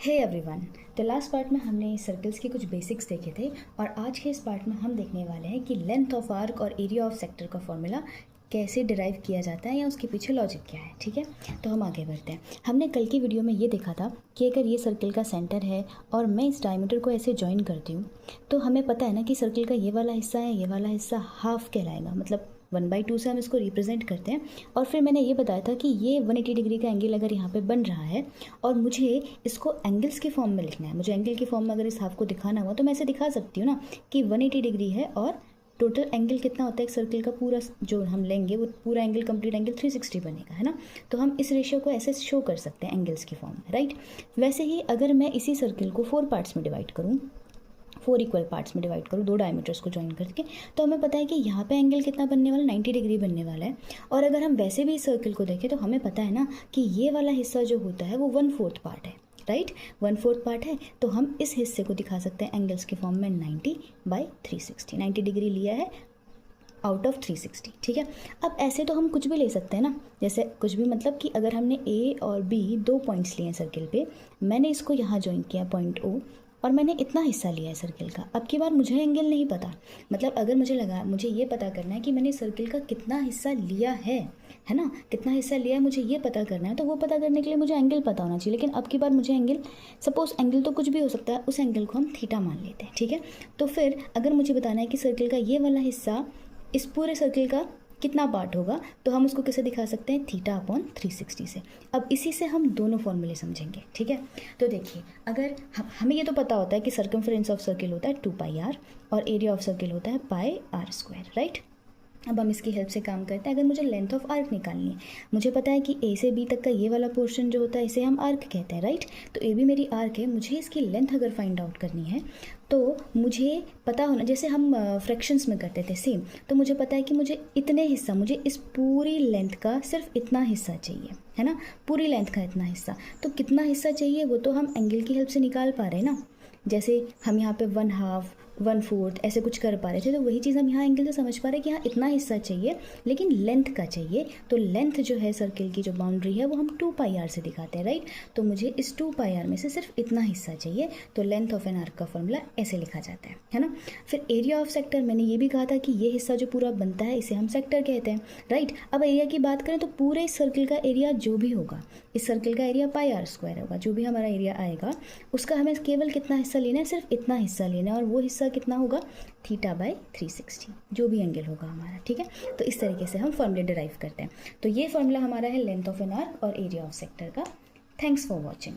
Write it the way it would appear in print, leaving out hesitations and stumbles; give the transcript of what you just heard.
Hey everyone, तो last part में हमने सर्कल्स के कुछ बेसिक्स देखे थे और आज के इस पार्ट में हम देखने वाले हैं कि लेंथ ऑफ आर्क और एरिया ऑफ सेक्टर का फॉर्मूला कैसे डिराइव किया जाता है या उसके पीछे लॉजिक क्या है। ठीक है, तो हम आगे बढ़ते हैं। हमने कल की वीडियो में ये देखा था कि अगर ये सर्कल का सेंटर है और मैं इस डायमीटर को ऐसे ज्वाइन करती हूँ तो हमें पता है ना कि सर्कल का ये वाला हिस्सा है, ये वाला हिस्सा हाफ कहलाएगा, मतलब 1/2 से हम इसको रिप्रेजेंट करते हैं। और फिर मैंने ये बताया था कि ये 180 डिग्री का एंगल अगर यहाँ पे बन रहा है और मुझे इसको एंगल्स के फॉर्म में लिखना है, मुझे एंगल के फॉर्म में अगर इस हाफ को दिखाना हुआ तो मैं ऐसे दिखा सकती हूँ ना कि 180 डिग्री है और टोटल एंगल कितना होता है एक सर्कल का पूरा जो हम लेंगे वो पूरा एंगल कंप्लीट एंगल 360 बनेगा, है ना। तो हम इस रेशियो को ऐसे शो कर सकते हैं एंगल्स के फॉर्म में, राइट। वैसे ही अगर मैं इसी सर्कल को 4 पार्ट्स में डिवाइड करूँ, 4 इक्वल पार्ट्स में डिवाइड करूँ, 2 डायमीटर्स को ज्वाइन करके, तो हमें पता है कि यहाँ पे एंगल कितना बनने वाला, 90 डिग्री बनने वाला है। और अगर हम वैसे भी इस सर्कल को देखें तो हमें पता है ना कि ये वाला हिस्सा जो होता है वो 1/4 पार्ट है, राइट। 1/4 पार्ट है तो हम इस हिस्से को दिखा सकते हैं एंगल्स के फॉर्म में 90/360। 90 डिग्री लिया है आउट ऑफ 360, ठीक है। अब ऐसे तो हम कुछ भी ले सकते हैं ना, जैसे कुछ भी मतलब कि अगर हमने ए और बी 2 पॉइंट्स लिए हैं सर्कल पे, मैंने इसको यहाँ ज्वाइन किया पॉइंट ओ और मैंने इतना हिस्सा लिया है सर्कल का। अब की बार मुझे एंगल नहीं पता, मतलब अगर मुझे ये पता करना है कि मैंने सर्कल का कितना हिस्सा लिया है ना, कितना हिस्सा लिया है मुझे ये पता करना है, तो वो पता करने के लिए मुझे एंगल पता होना चाहिए। लेकिन अब की बार मुझे एंगल, सपोज एंगल तो कुछ भी हो सकता है, उस एंगल को हम थीटा मान लेते हैं, ठीक है। तो फिर अगर मुझे बताना है कि सर्कल का ये वाला हिस्सा इस पूरे सर्कल का कितना पार्ट होगा, तो हम उसको कैसे दिखा सकते हैं, θ/360 से। अब इसी से हम दोनों फॉर्मूले समझेंगे, ठीक है। तो देखिए, अगर हमें ये तो पता होता है कि सर्कमफ्रेंस ऑफ सर्कल होता है 2πr और एरिया ऑफ सर्कल होता है πr², राइट। अब हम इसकी हेल्प से काम करते हैं। अगर मुझे लेंथ ऑफ आर्क निकालनी है, मुझे पता है कि ए से बी तक का ये वाला पोर्शन जो होता है इसे हम आर्क कहते हैं, राइट। तो ए भी मेरी आर्क है, मुझे इसकी लेंथ अगर फाइंड आउट करनी है तो मुझे पता होना, जैसे हम फ्रैक्शंस में करते थे सेम, तो मुझे पता है कि मुझे इतने हिस्सा, मुझे इस पूरी लेंथ का सिर्फ इतना हिस्सा चाहिए, है ना, पूरी लेंथ का इतना हिस्सा। तो कितना हिस्सा चाहिए वो तो हम एंगल की हेल्प से निकाल पा रहे हैं ना। जैसे हम यहाँ पे 1/2 1/4 ऐसे कुछ कर पा रहे थे, तो वही चीज़ हम यहाँ एंगल से समझ पा रहे हैं कि हाँ इतना हिस्सा चाहिए लेकिन लेंथ का चाहिए। तो लेंथ जो है सर्कल की जो बाउंड्री है वो हम 2πr से दिखाते हैं, राइट। तो मुझे इस 2πr में से सिर्फ इतना हिस्सा चाहिए, तो लेंथ ऑफ एन आर्क का फॉर्मूला ऐसे लिखा जाता है ना। फिर एरिया ऑफ सेक्टर, मैंने ये भी कहा था कि ये हिस्सा जो पूरा बनता है इसे हम सेक्टर कहते हैं, राइट। अब एरिया की बात करें तो पूरे सर्कल का एरिया जो भी होगा, इस सर्कल का एरिया πr² होगा, जो भी हमारा एरिया आएगा उसका हमें केवल कितना हिस्सा लेना है, सिर्फ इतना हिस्सा लेना है, और वो हिस्सा कितना होगा, θ/360, जो भी एंगल होगा हमारा, ठीक है। तो इस तरीके से हम फॉर्मूले डिराइव करते हैं। तो ये फॉर्मूला हमारा है लेंथ ऑफ एन आर्क और एरिया ऑफ सेक्टर का। Thanks for watching.